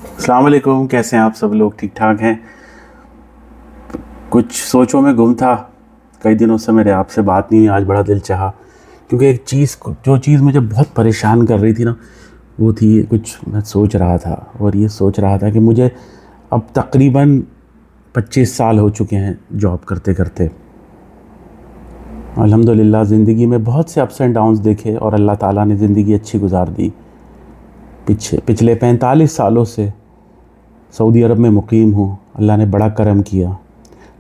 अस्सलाम वालेकुम, कैसे हैं आप सब लोग? ठीक ठाक हैं? कुछ सोचों में गुम था। कई दिनों से मेरे आपसे बात नहीं हुई, आज बड़ा दिल चाहा, क्योंकि एक चीज़ जो चीज़ मुझे बहुत परेशान कर रही थी ना, वो थी कुछ मैं सोच रहा था। और ये सोच रहा था कि मुझे अब तकरीबन 25 साल हो चुके हैं जॉब करते करते। अल्हम्दुलिल्लाह ज़िंदगी में बहुत से अप्स एंड डाउन्स देखे और अल्लाह ताला ने ज़िंदगी अच्छी गुजार दी। पिछले 45 सालों से सऊदी अरब में मुकीम हूँ, अल्लाह ने बड़ा करम किया।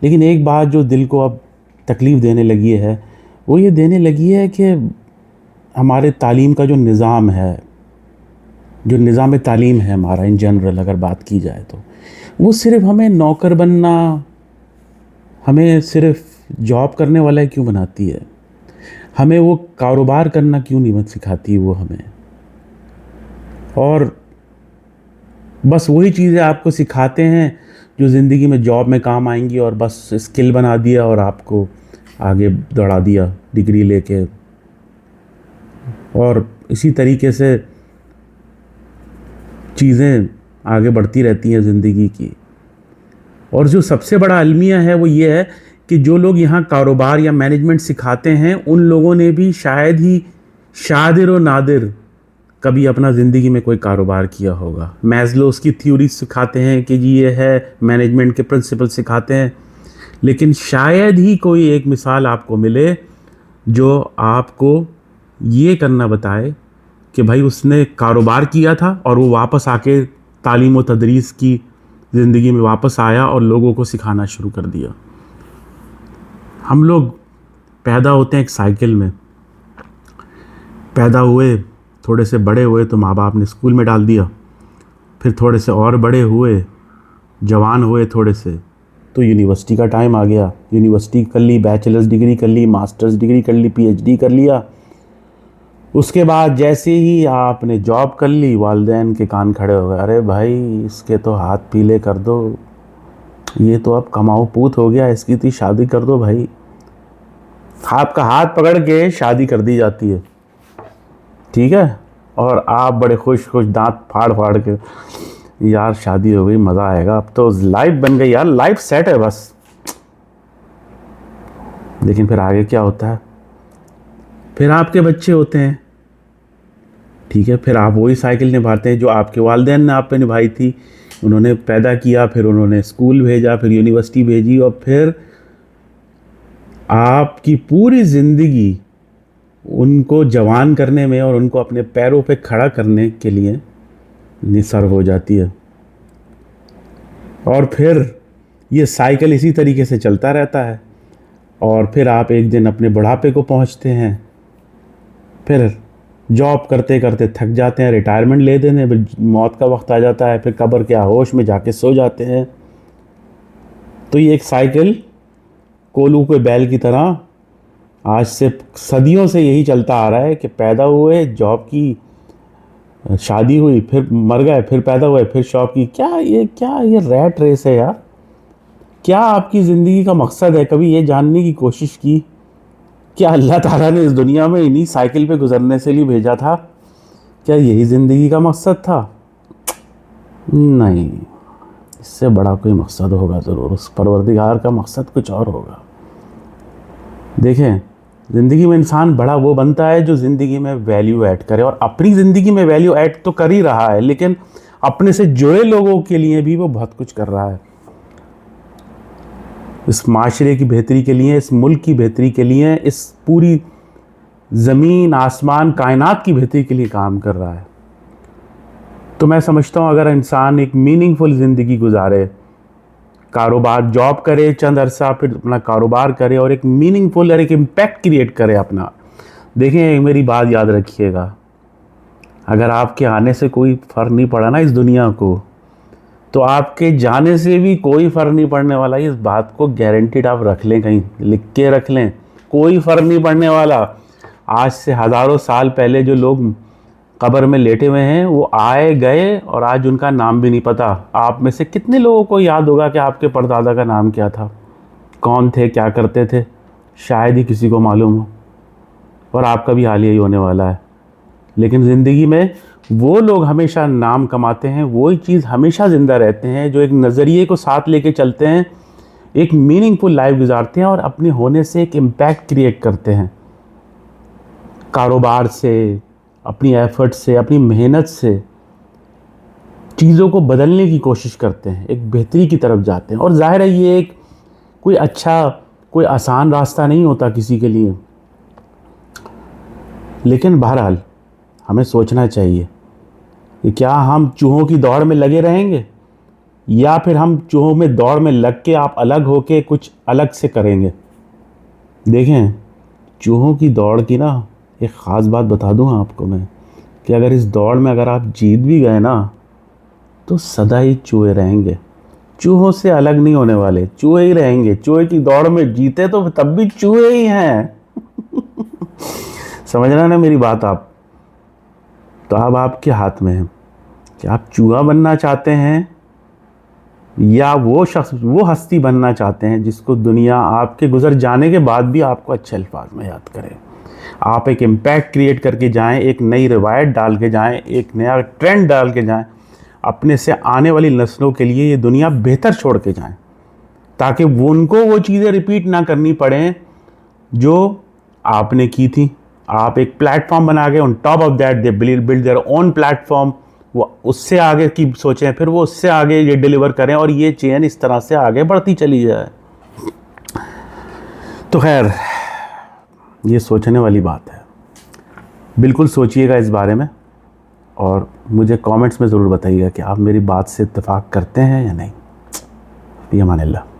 लेकिन एक बात जो दिल को अब तकलीफ़ देने लगी है, वो ये देने लगी है कि हमारे तालीम का जो निज़ाम है, जो निज़ाम तालीम है हमारा इन जनरल अगर बात की जाए तो, वो सिर्फ़ हमें नौकर बनना, हमें सिर्फ़ जॉब करने वाला क्यों बनाती है? हमें वो कारोबार करना क्यों नहीं सिखाती वो हमें? और बस वही चीज़ें आपको सिखाते हैं जो ज़िंदगी में जॉब में काम आएंगी, और बस स्किल बना दिया और आपको आगे दौड़ा दिया डिग्री लेके। और इसी तरीके से चीज़ें आगे बढ़ती रहती हैं ज़िंदगी की। और जो सबसे बड़ा अलमिया है वो ये है कि जो लोग यहाँ कारोबार या मैनेजमेंट सिखाते हैं, उन लोगों ने भी शायद ही शादिर व नादिर कभी अपना ज़िंदगी में कोई कारोबार किया होगा। मैस्लो उसकी थ्योरी सिखाते हैं कि जी ये है, मैनेजमेंट के प्रिंसिपल सिखाते हैं, लेकिन शायद ही कोई एक मिसाल आपको मिले जो आपको ये करना बताए कि भाई उसने कारोबार किया था और वो वापस आके तालीम व तदरीस की ज़िंदगी में वापस आया और लोगों को सिखाना शुरू कर दिया। हम लोग पैदा होते हैं एक साइकिल में। पैदा हुए, थोड़े से बड़े हुए तो माँ बाप ने स्कूल में डाल दिया, फिर थोड़े से और बड़े हुए, जवान हुए थोड़े से, तो यूनिवर्सिटी का टाइम आ गया। यूनिवर्सिटी कर ली, बैचलर्स डिग्री कर ली, मास्टर्स डिग्री कर ली, पीएचडी कर लिया। उसके बाद जैसे ही आपने जॉब कर ली, वालिदैन के कान खड़े हो गए, अरे भाई इसके तो हाथ पीले कर दो, ये तो अब कमाऊ पूत हो गया, इसकी तो शादी कर दो भाई। आपका हाथ पकड़ के शादी कर दी जाती है, ठीक है, और आप बड़े खुश खुश दांत फाड़ फाड़ के, यार शादी हो गई, मज़ा आएगा, अब तो लाइफ बन गई यार, लाइफ सेट है बस। लेकिन फिर आगे क्या होता है? फिर आपके बच्चे होते हैं, ठीक है, फिर आप वही साइकिल निभाते हैं जो आपके वालिदैन ने आप पे निभाई थी। उन्होंने पैदा किया, फिर उन्होंने स्कूल भेजा, फिर यूनिवर्सिटी भेजी, और फिर आपकी पूरी ज़िंदगी उनको जवान करने में और उनको अपने पैरों पे खड़ा करने के लिए निसर्व हो जाती है। और फिर ये साइकिल इसी तरीके से चलता रहता है, और फिर आप एक दिन अपने बुढ़ापे को पहुंचते हैं। फिर जॉब करते करते थक जाते हैं, रिटायरमेंट ले देने, फिर मौत का वक्त आ जाता है, फिर कब्र के आहोश में जाके सो जाते हैं। तो ये एक साइकिल कोलू के बैल की तरह आज से सदियों से यही चलता आ रहा है कि पैदा हुए, जॉब की, शादी हुई, फिर मर गए, फिर पैदा हुए, फिर शॉप की। क्या ये रैट रेस है यार? क्या आपकी ज़िंदगी का मकसद है? कभी ये जानने की कोशिश की क्या अल्लाह ताला ने इस दुनिया में इन्हीं साइकिल पे गुजरने से लिए भेजा था? क्या यही ज़िंदगी का मकसद था? नहीं, इससे बड़ा कोई मकसद होगा ज़रूर। उस परवरदिगार का मकसद कुछ और होगा। देखें, ज़िंदगी में इंसान बड़ा वो बनता है जो ज़िंदगी में वैल्यू ऐड करे, और अपनी ज़िंदगी में वैल्यू ऐड तो कर ही रहा है, लेकिन अपने से जुड़े लोगों के लिए भी वो बहुत कुछ कर रहा है। इस माशरे की बेहतरी के लिए, इस मुल्क की बेहतरी के लिए, इस पूरी ज़मीन आसमान कायनात की बेहतरी के लिए काम कर रहा है। तो मैं समझता हूँ अगर इंसान एक मीनिंगफुल ज़िंदगी गुजारे, कारोबार जॉब करे चंद अरसा, फिर अपना कारोबार करे और एक मीनिंगफुल और एक इम्पैक्ट क्रिएट करे अपना। देखें, मेरी बात याद रखिएगा, अगर आपके आने से कोई फ़र्क नहीं पड़ा ना इस दुनिया को, तो आपके जाने से भी कोई फ़र्क नहीं पड़ने वाला। इस बात को गारंटीड आप रख लें, कहीं लिख के रख लें, कोई फ़र्क नहीं पड़ने वाला। आज से हज़ारों साल पहले जो लोग कब्र में लेटे हुए हैं, वो आए गए और आज उनका नाम भी नहीं पता। आप में से कितने लोगों को याद होगा कि आपके परदादा का नाम क्या था, कौन थे, क्या करते थे? शायद ही किसी को मालूम हो, और आपका भी हाल यही होने वाला है। लेकिन ज़िंदगी में वो लोग हमेशा नाम कमाते हैं, वही चीज़ हमेशा ज़िंदा रहते हैं जो एक नज़रिए को साथ लेके चलते हैं, एक मीनिंगफुल लाइफ गुजारते हैं और अपने होने से एक इम्पैक्ट क्रिएट करते हैं। कारोबार से, अपनी एफर्ट से, अपनी मेहनत से चीज़ों को बदलने की कोशिश करते हैं, एक बेहतरी की तरफ जाते हैं। और ज़ाहिर है ये एक कोई अच्छा, कोई आसान रास्ता नहीं होता किसी के लिए, लेकिन बहरहाल हमें सोचना चाहिए कि क्या हम चूहों की दौड़ में लगे रहेंगे या फिर हम चूहों में दौड़ में लग के आप अलग होके कुछ अलग से करेंगे। देखें, चूहों की दौड़ की ना एक ख़ास बात बता दूं आपको मैं, कि अगर इस दौड़ में अगर आप जीत भी गए ना तो सदा ही चूहे रहेंगे, चूहों से अलग नहीं होने वाले, चूहे ही रहेंगे। चूहे की दौड़ में जीते तो तब भी चूहे ही हैं। समझ रहे हैं ना मेरी बात आप? तो अब आपके हाथ में है कि आप चूहा बनना चाहते हैं या वो शख्स, वो हस्ती बनना चाहते हैं जिसको दुनिया आपके गुजर जाने के बाद भी आपको अच्छे अल्फाज में याद करे। आप एक इम्पैक्ट क्रिएट करके जाएं, एक नई रिवायत डाल के जाएं, एक नया ट्रेंड डाल के जाएं, अपने से आने वाली नस्लों के लिए ये दुनिया बेहतर छोड़ के जाएं, ताकि वो उनको वो चीज़ें रिपीट ना करनी पड़ें जो आपने की थी। आप एक प्लेटफॉर्म बना के, on top of that they build their own platform, वो उससे आगे की सोचें, फिर वो उससे आगे ये डिलीवर करें और ये चेन इस तरह से आगे बढ़ती चली जाए। तो खैर, ये सोचने वाली बात है। बिल्कुल सोचिएगा इस बारे में और मुझे कमेंट्स में ज़रूर बताइएगा कि आप मेरी बात से इत्तेफाक करते हैं या नहीं। फ़ी अमान अल्लाह।